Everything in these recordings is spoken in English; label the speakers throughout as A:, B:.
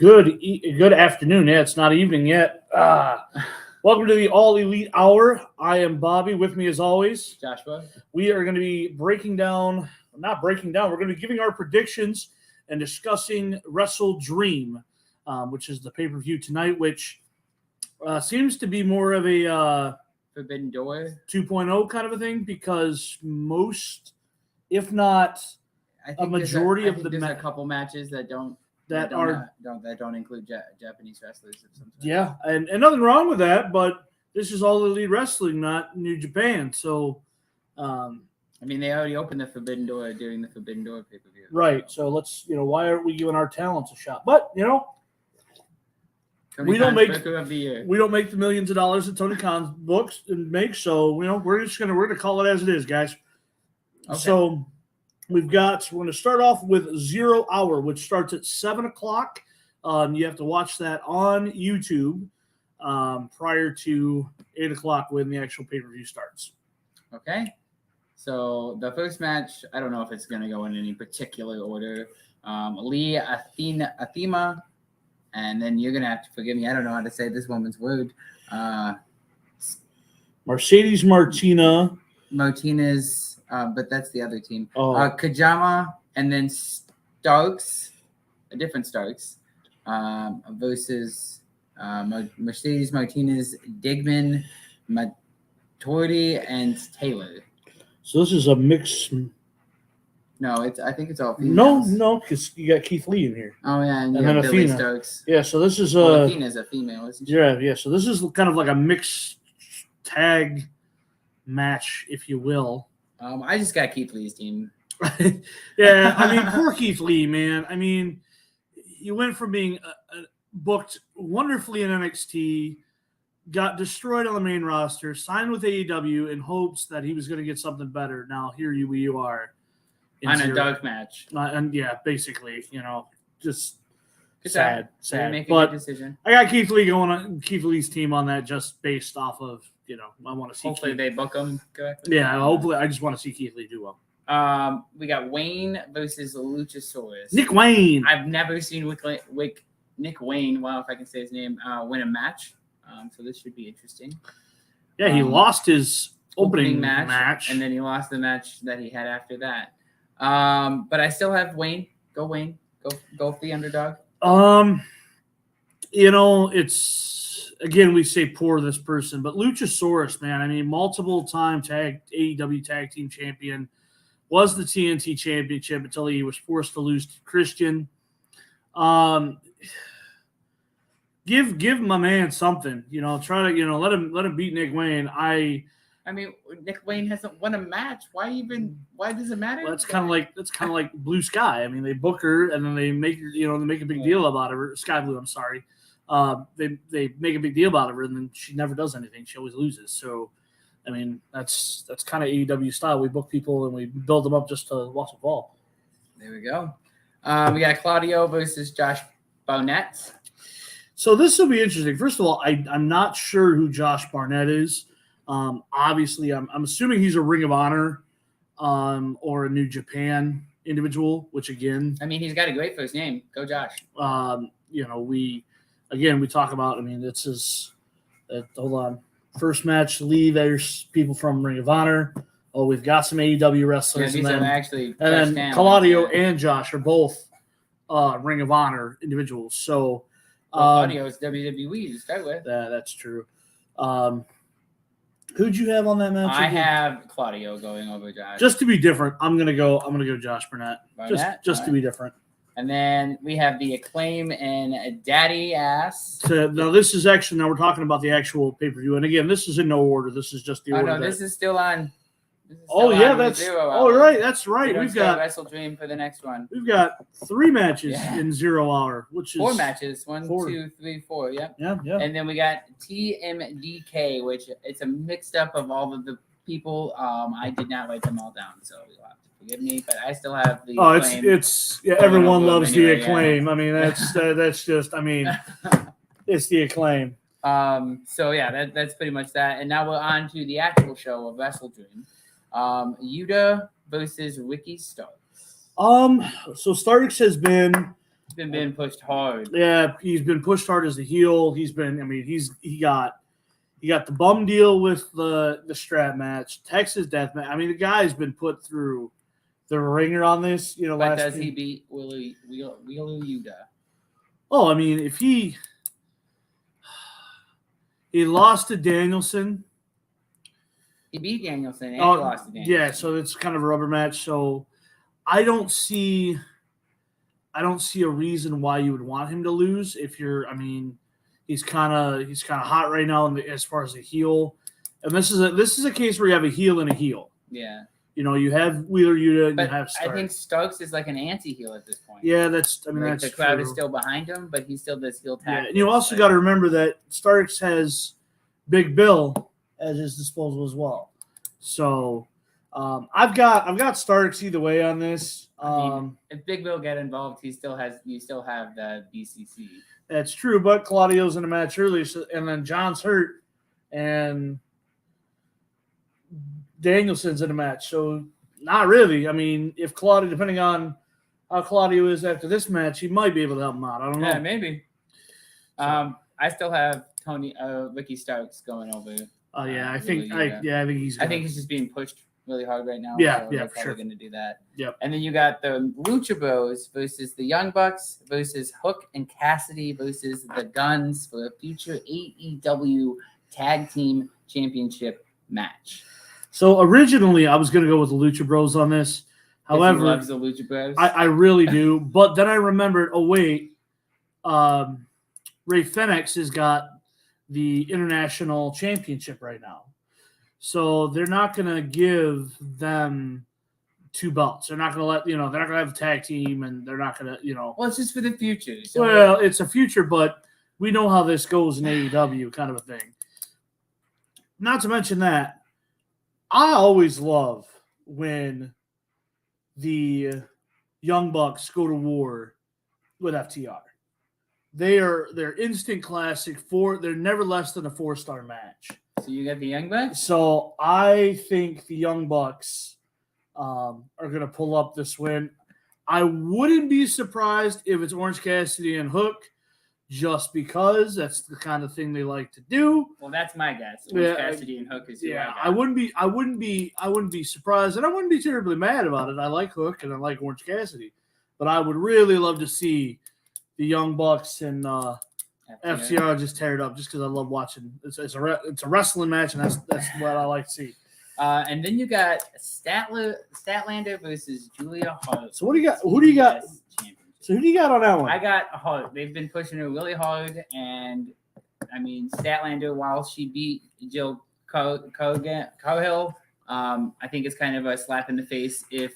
A: Good afternoon. Yeah, it's not evening yet. Welcome to the All Elite Hour. I am Bobby. With me, as always,
B: Joshua.
A: We are going to be we're going to be giving our predictions and discussing WrestleDream, which is the pay-per-view tonight, which seems to be more of a
B: Forbidden Door
A: 2.0 kind of a thing, because most, if not a majority of the
B: there's a couple matches that don't include Japanese wrestlers of some sort.
A: Yeah, and nothing wrong with that, but this is All Elite Wrestling, not New Japan. So,
B: they already opened the Forbidden Door during the Forbidden Door pay-per-view.
A: Right. So let's, why aren't we giving our talents a shot? But we don't make the millions of dollars that Tony Khan books and makes. So we're gonna call it as it is, guys. Okay. So we're going to start off with 0 Hour, which starts at 7:00. You have to watch that on YouTube prior to 8:00 when the actual pay-per-view starts.
B: Okay. So the first match, I don't know if it's going to go in any particular order. Lee Athema, and then you're going to have to forgive me. I don't know how to say this woman's word.
A: Mercedes
B: Martinez, but that's the other team.
A: Kajama,
B: and then Starks, a different Starks, versus Mercedes Martinez, Digman, Matordi, and Taylor.
A: So this is a mix.
B: No, I think it's all females.
A: No, because you got Keith Lee in here.
B: Oh yeah, and
A: then
B: Billy
A: Athena.
B: Starks.
A: Yeah, so this is
B: Athena's a female, isn't she?
A: Yeah. So this is kind of like a mixed tag match, if you will.
B: I just got Keith Lee's team.
A: Yeah, poor Keith Lee, man. He went from being booked wonderfully in NXT, got destroyed on the main roster, signed with AEW in hopes that he was going to get something better. Now here you are
B: on a dark match,
A: and yeah, basically, just
B: good
A: sad.
B: Make a
A: but
B: good decision.
A: I got Keith Lee's team on that, just based off of I want to see.
B: Hopefully they book him correctly.
A: Yeah, hopefully I just want to see Keith Lee do well.
B: We got Wayne versus Luchasaurus.
A: Nick Wayne.
B: I've never seen Nick Wayne. Wow, if I can say his name, win a match. So this should be interesting.
A: Yeah, he lost his opening match,
B: and then he lost the match that he had after that. But I still have Wayne. Go Wayne. Go for the underdog.
A: It's again, we say poor this person, but Luchasaurus, man. Multiple time AEW tag team champion, was the TNT championship until he was forced to lose to Christian. Give my man something, try to, let him beat Nick Wayne.
B: Nick Wayne hasn't won a match. Why does it matter?
A: Well, that's kind of like Blue Sky. They book her and then they make a big deal about her. Sky Blue, I'm sorry. They make a big deal about her and then she never does anything. She always loses. So, that's kind of AEW style. We book people and we build them up just to watch them fall.
B: There we go. We got Claudio versus Josh Barnett.
A: So this will be interesting. First of all, I'm not sure who Josh Barnett is. Obviously, I'm assuming he's a Ring of Honor or a New Japan individual, which again,
B: he's got a great first name. Go Josh.
A: We talk about. This is hold on. First match, Lee. There's people from Ring of Honor. Oh, we've got some AEW wrestlers,
B: and
A: then Claudio and Josh are both Ring of Honor individuals. So.
B: Claudio is WWE to start with.
A: That's true. Who'd you have on that match?
B: I have Claudio going over Josh.
A: Just to be different, I'm gonna go Josh Barnett. Just to be different.
B: And then we have the Acclaim and Daddy Ass.
A: So now this is actually we're talking about the actual pay-per-view, and again, this is in no order. This is just the order.
B: No, this is still on.
A: That's right. That's right.
B: We've got WrestleDream for the next one.
A: We've got 3 matches in 0 Hour, which is
B: 4 matches. 1, 2, 3, 4. Yep.
A: Yeah.
B: And then we got TMDK, which it's a mixed up of all of the people. I did not write them all down, so you'll have to forgive me. But I still have the.
A: It's everyone loves the Acclaim. That's just. It's the Acclaim.
B: So yeah, that's pretty much that. And now we're on to the actual show of WrestleDream. Yuta versus Ricky Starks.
A: So Starks has been
B: He's been being pushed hard.
A: Yeah, he's been pushed hard as a heel. He got the bum deal with the strap match, Texas Death Match. I mean, the guy's been put through the ringer on this. You know,
B: but does he beat Wheeler Yuta?
A: Oh, I mean, if he lost to Danielson.
B: He beat Danielson and he lost to Danielson.
A: Yeah, so it's kind of a rubber match. So I don't see a reason why you would want him to lose. If you're, I mean, he's kind of hot right now as far as a heel, and this is a case where you have a heel and a heel.
B: Yeah.
A: You know, you have Wheeler Yuta and
B: but
A: you have Starks.
B: I think Starks is like an anti-heel at this point.
A: Yeah, that's
B: the crowd is still behind him, but he still does heel tactics.
A: Yeah, and you also got to remember that Starks has Big Bill at his disposal as well. So I've got Starks either way on this.
B: If Big Bill get involved, you still have the BCC.
A: That's true, but Claudio's in a match early, and then John's hurt, and Danielson's in a match, so not really. I mean, if Claudio, depending on how Claudio is after this match, he might be able to help him out. I don't know.
B: Yeah, maybe. I still have Ricky Starks going over.
A: I think he's.
B: I think he's just being pushed really hard right now.
A: Yeah,
B: so
A: yeah,
B: they're
A: for
B: probably
A: sure.
B: going to do that.
A: Yep.
B: And then you got the Lucha Bros versus the Young Bucks versus Hook and Cassidy versus the Guns for a future AEW Tag Team Championship match.
A: So originally, I was going to go with the Lucha Bros on this. However,
B: he loves the Lucha Bros.
A: I really do. But then I remembered, oh wait, Ray Fenix has got the international championship right now, so they're not going to give them 2 belts. They're not going to let they're not going to have a tag team, and they're not going to
B: Well, it's just for the future. So
A: well, it's a future, but we know how this goes in AEW, kind of a thing. Not to mention that. I always love when the Young Bucks go to war with FTR. They're instant classic. They're never less than a 4-star match.
B: So you got the Young Bucks?
A: So I think the Young Bucks are going to pull up this win. I wouldn't be surprised if it's Orange Cassidy and Hook, just because that's the kind of thing they like to do.
B: Well, that's my guess. Cassidy and Hook is who
A: I wouldn't be surprised, and I wouldn't be terribly mad about it. I like Hook and I like Orange Cassidy, but I would really love to see the Young Bucks and FTR just tear it up, just because I love watching. It's a wrestling match, and that's what I like to see.
B: And then you got Statlander versus Julia Hart.
A: So what do you got? Who do you got? So who do you got on that one?
B: I got Hart. They've been pushing her really hard, and I mean Statlander, while she beat Jill Cahill, I think it's kind of a slap in the face if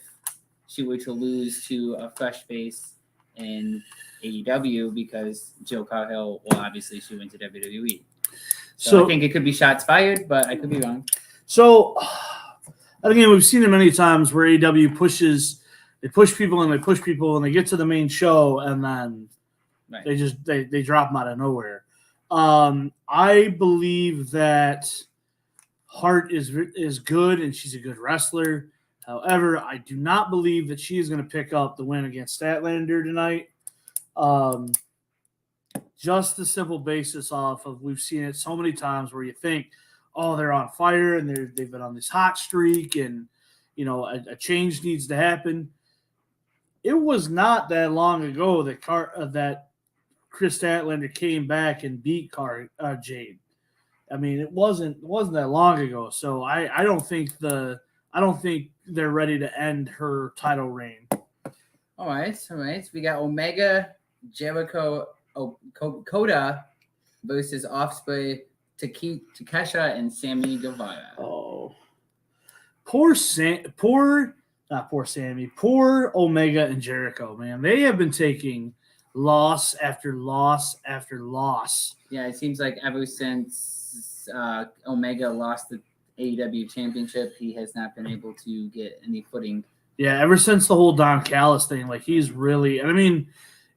B: she were to lose to a fresh face in AEW, because Jill Cahill, well, obviously she went to WWE. So I think it could be shots fired, but I could be wrong.
A: So again, we've seen it many times where AEW pushes. They push people and they get to the main show, and then they drop them out of nowhere. I believe that Hart is good and she's a good wrestler. However, I do not believe that she is going to pick up the win against Statlander tonight. Just the simple basis off of we've seen it so many times where you think, oh, they're on fire and they've been on this hot streak, and a change needs to happen. It was not that long ago that Chris Statlander came back and beat Jade. I mean, it wasn't that long ago. So I don't think they're ready to end her title reign.
B: All right. We got Omega, Jericho, Coda versus Offspring, Takesha, and Sammy Guevara.
A: Oh, poor Omega and Jericho, man. They have been taking loss after loss after loss.
B: Yeah, it seems like ever since Omega lost the AEW championship, he has not been able to get any footing.
A: Yeah, ever since the whole Don Callis thing, like he's really, and I mean,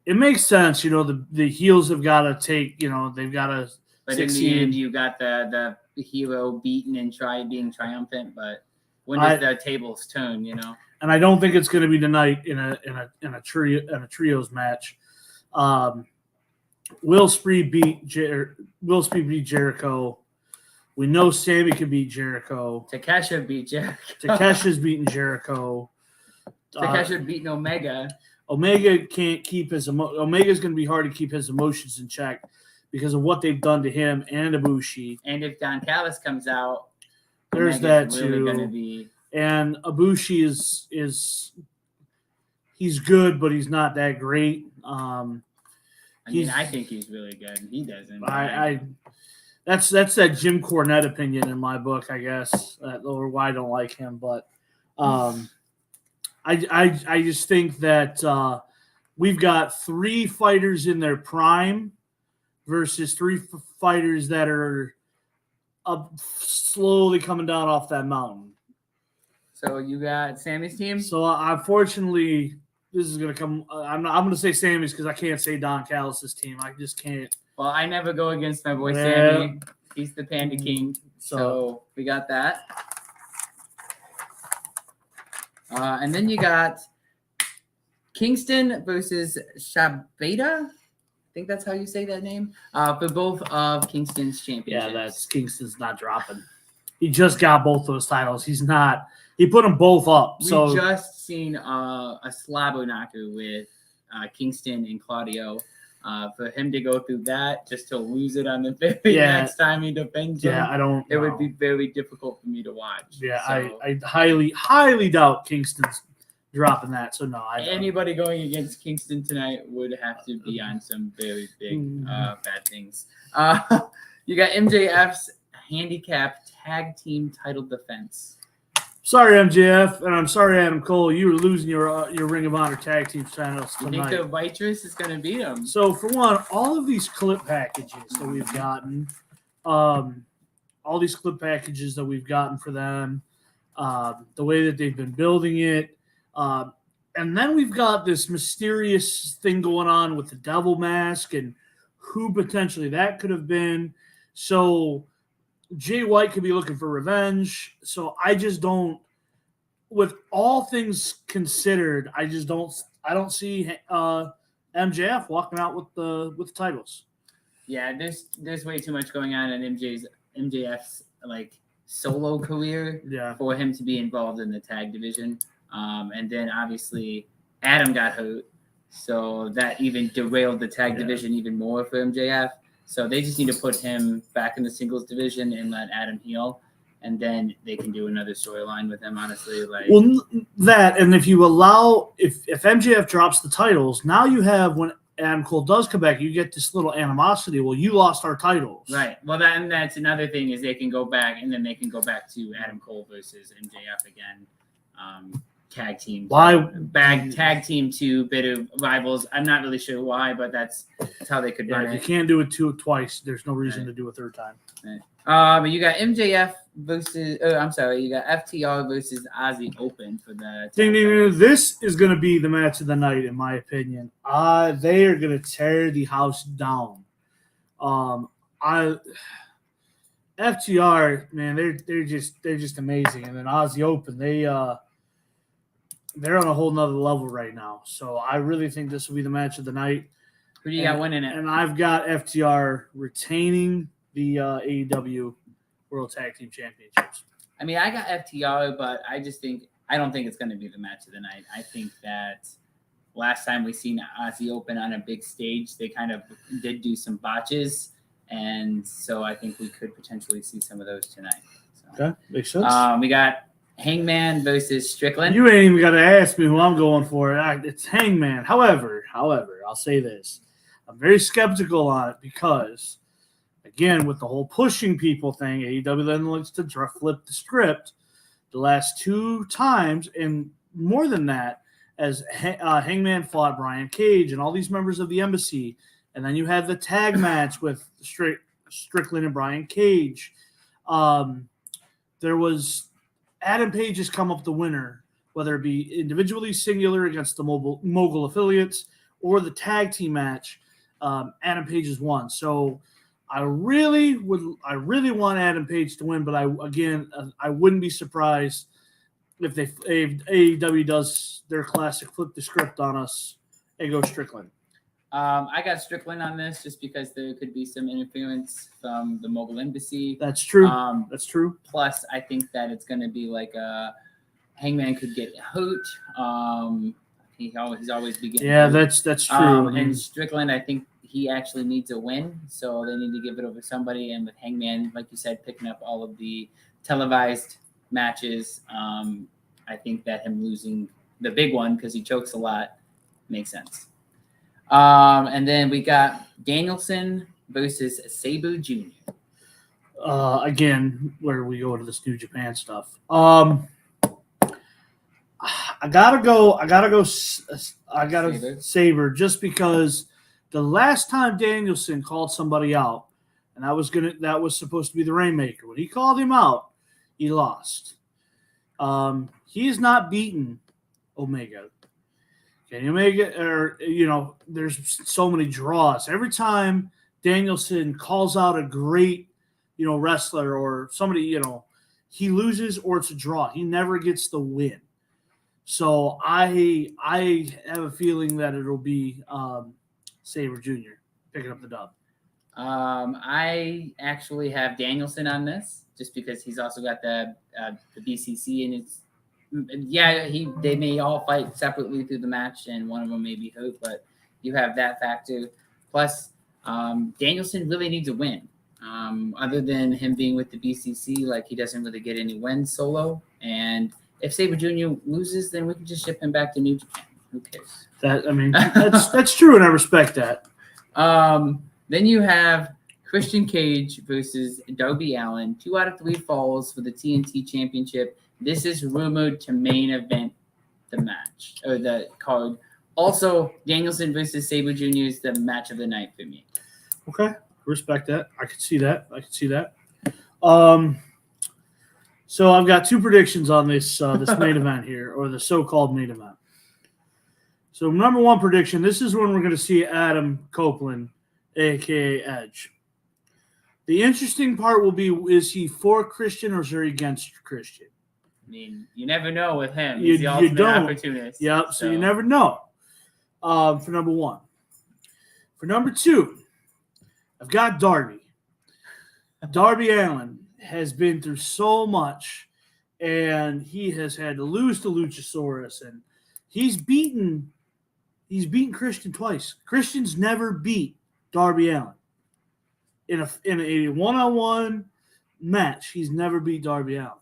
A: it makes sense, the heels have got to take, they've got to.
B: But succeed. In the end, you got the hero beaten and being triumphant, but when does the tables turn,
A: And I don't think it's going to be tonight in a trios match. Will Spree beat Jericho. We know Sammy can beat Jericho.
B: Takesha beat Jericho.
A: Takesha's beating Jericho.
B: Takesha beating Omega.
A: Omega can't keep his Omega's going to be hard to keep his emotions in check because of what they've done to him and Ibushi.
B: And if Don Callis comes out,
A: there's
B: Omega's
A: that
B: really
A: too.
B: Gonna be...
A: And Ibushi is he's good, but he's not that great.
B: I think he's really good. He doesn't.
A: That's that Jim Cornette opinion in my book, I guess, or why I don't like him. But I just think that we've got 3 fighters in their prime versus 3 fighters that are slowly coming down off that mountain.
B: So you got Sammy's team?
A: So unfortunately, this is going to come. I'm going to say Sammy's because I can't say Don Callis' team. I just can't.
B: Well, I never go against my boy Sammy. He's the Panda King. So we got that. And then you got Kingston versus Shabata. I think that's how you say that name. For both of Kingston's championships.
A: Yeah, that's Kingston's not dropping. He just got both those titles. He's not. He put them both up.
B: We just seen a slabo knocker with Kingston and Claudio. For him to go through that just to lose it on the very next time he defends him.
A: I don't.
B: It would be very difficult for me to watch.
A: Yeah, so, I highly doubt Kingston's dropping that. So no,
B: anybody going against Kingston tonight would have to be on some very big bad things. You got MJF's handicap tag team title defense.
A: Sorry, MJF, and I'm sorry, Adam Cole. You were losing your Ring of Honor tag team titles tonight.
B: You think the waitress is going to beat them?
A: So, for one, all of these clip packages that we've gotten, for them, the way that they've been building it, and then we've got this mysterious thing going on with the devil mask and who potentially that could have been. So Jay White could be looking for revenge. So I just don't, with all things considered, I don't see MJF walking out with the titles.
B: Yeah, there's way too much going on in MJF's like solo career for him to be involved in the tag division. And then obviously Adam got hurt, so that even derailed the tag division even more for MJF. So they just need to put him back in the singles division and let Adam heal, and then they can do another storyline with him. Honestly,
A: and if you allow if MJF drops the titles, now you have when Adam Cole does come back, you get this little animosity. Well, you lost our titles,
B: right? Well, that's another thing is they can go back and then they can go back to Adam Cole versus MJF again. Tag team.
A: Why?
B: Tag team to bitter rivals. I'm not really sure why, but that's how they could run it.
A: You can't do it twice. There's no reason to do a third time.
B: Right. But you got MJF versus. You got FTR versus Ozzy Open for the.
A: This is going to be the match of the night, in my opinion. They are going to tear the house down. FTR, man, they're just amazing, and then Ozzy Open, they're on a whole nother level right now. So I really think this will be the match of the night.
B: Who do you got winning it?
A: And I've got FTR retaining the AEW World Tag Team Championships.
B: I mean, I got FTR, but I don't think it's going to be the match of the night. I think that last time we seen Ozzy Open on a big stage, they kind of did do some botches. And so I think we could potentially see some of those tonight. So,
A: okay, makes sense.
B: We got Hangman versus Strickland.
A: You ain't even got to ask me who I'm going for. It's Hangman. However, I'll say this. I'm very skeptical on it because, again, with the whole pushing people thing, AEW then likes to flip the script the last 2 times, and more than that, as Hangman fought Brian Cage and all these members of the Embassy, and then you had the tag match with Strickland and Brian Cage. There was Adam Page has come up the winner, whether it be individually singular against the mogul affiliates or the tag team match. Adam Page has won. So I really want Adam Page to win, but I wouldn't be surprised if AEW does their classic flip the script on us and go Strickland.
B: I got Strickland on this just because there could be some interference from the Mogul Embassy.
A: That's true. That's true.
B: Plus, I think that it's going to be like a Hangman could get hoot. He's always be getting.
A: Yeah,
B: hoot.
A: that's true.
B: And Strickland, I think he actually needs a win, so they need to give it over to somebody. And with Hangman, like you said, picking up all of the televised matches, I think that him losing the big one because he chokes a lot makes sense. And then we got Danielson versus Sabu Jr.
A: Again, where we go to this New Japan stuff. I gotta Saber just because the last time Danielson called somebody out, and that was supposed to be the Rainmaker. When he called him out, he lost. He is not beaten Omega. Kenny Omega, there's so many draws. Every time Danielson calls out a great, wrestler or somebody, he loses or it's a draw. He never gets the win. So I have a feeling that it'll be Sabre Jr. picking up the dub.
B: I actually have Danielson on this just because he's also got the BCC in his. Yeah, they may all fight separately through the match, and one of them may be hurt, but you have that factor. Plus, Danielson really needs a win. Other than him being with the BCC, like he doesn't really get any wins solo. And if Sabre Jr. loses, then we can just ship him back to New Japan. Who cares?
A: That's true, and I respect that.
B: Then you have Christian Cage versus Darby Allin. 2 out of 3 falls for the TNT Championship. This is rumored to main event the match or the card. Also, Danielson versus Sabre Jr. is the match of the night for me.
A: Okay, respect that. I can see that. So I've got 2 predictions on this main event here, or the so-called main event. So number 1 prediction: this is when we're going to see Adam Copeland, aka Edge. The interesting part will be: is he for Christian or is he against Christian?
B: I mean, you never know with him. He's the ultimate opportunist.
A: Yep, so you never know. For number 1. For number 2, I've got Darby. Darby Allin has been through so much, and he has had to lose to Luchasaurus, and he's beaten Christian twice. Christian's never beat Darby Allin. In a one-on-one match, he's never beat Darby Allin.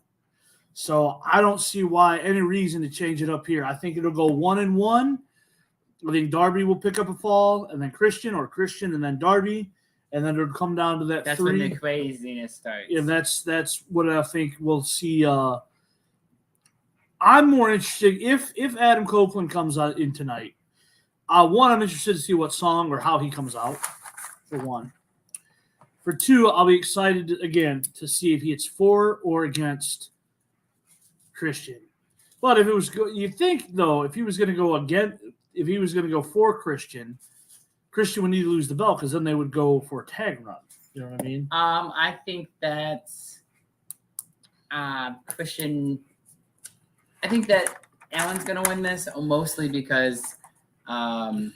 A: So I don't see any reason to change it up here. I think it'll go 1-1. I think Darby will pick up a fall, and then Christian, or Christian and then Darby, and then it'll come down to that 3.
B: That's when the craziness starts.
A: Yeah, that's what I think we'll see. I'm more interested if Adam Copeland comes out in tonight. I'm interested to see what song or how he comes out. For 1. For 2, I'll be excited again to see if it's for or against Christian. But if it was, you think though, if he was going to go for Christian, Christian would need to lose the belt because then they would go for a tag run. You know what I mean?
B: I think that Christian. I think that Allen's going to win this mostly because I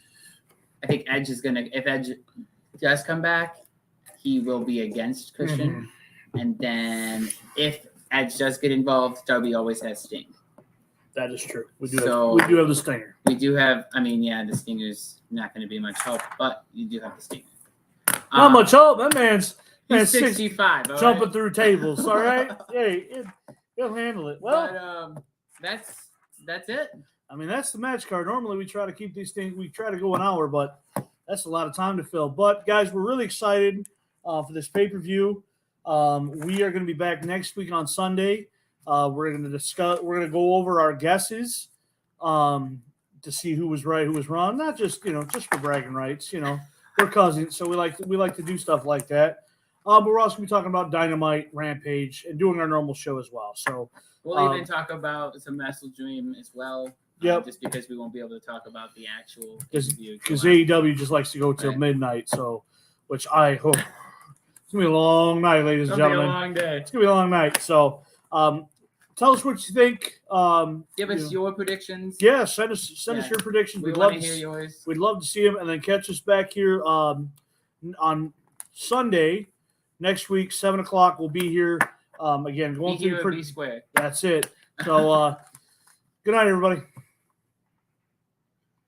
B: think Edge is going to. If Edge does come back, he will be against Christian, and then if Edge does get involved, Darby always has Sting.
A: That is true. We do have the Stinger.
B: We do have. I mean, yeah, the Stinger's not going to be much help, but you do have the Stinger.
A: Not much help. That man's
B: 65,
A: jumping through tables. All right, hey, he'll handle it. Well,
B: but, that's it.
A: I mean, that's the match card. Normally, we try to keep these things. We try to go an hour, but that's a lot of time to fill. But guys, we're really excited for this pay-per-view. We are going to be back next week on Sunday. We're going to go over our guesses to see who was right, who was wrong. Not just for bragging rights. We're cousins, so we like to do stuff like that. But we're also going to be talking about Dynamite, Rampage, and doing our normal show as well. So
B: we'll even talk about some WrestleDream as well.
A: Yep.
B: Just because we won't be able to talk about the actual
A: interview. Because AEW just likes to go till midnight. So, which I hope. It's going to be a long night, ladies and gentlemen.
B: It's going to be a long day.
A: It's going to be a long night. So, tell us what you think.
B: Give us your predictions.
A: Yeah, send us your predictions.
B: We
A: We'd
B: want
A: love
B: to hear yours.
A: We'd love to see them, and then catch us back here on Sunday next week, 7:00. We'll be here again. Going
B: Be here
A: through
B: or be square.
A: That's it. So good night, everybody.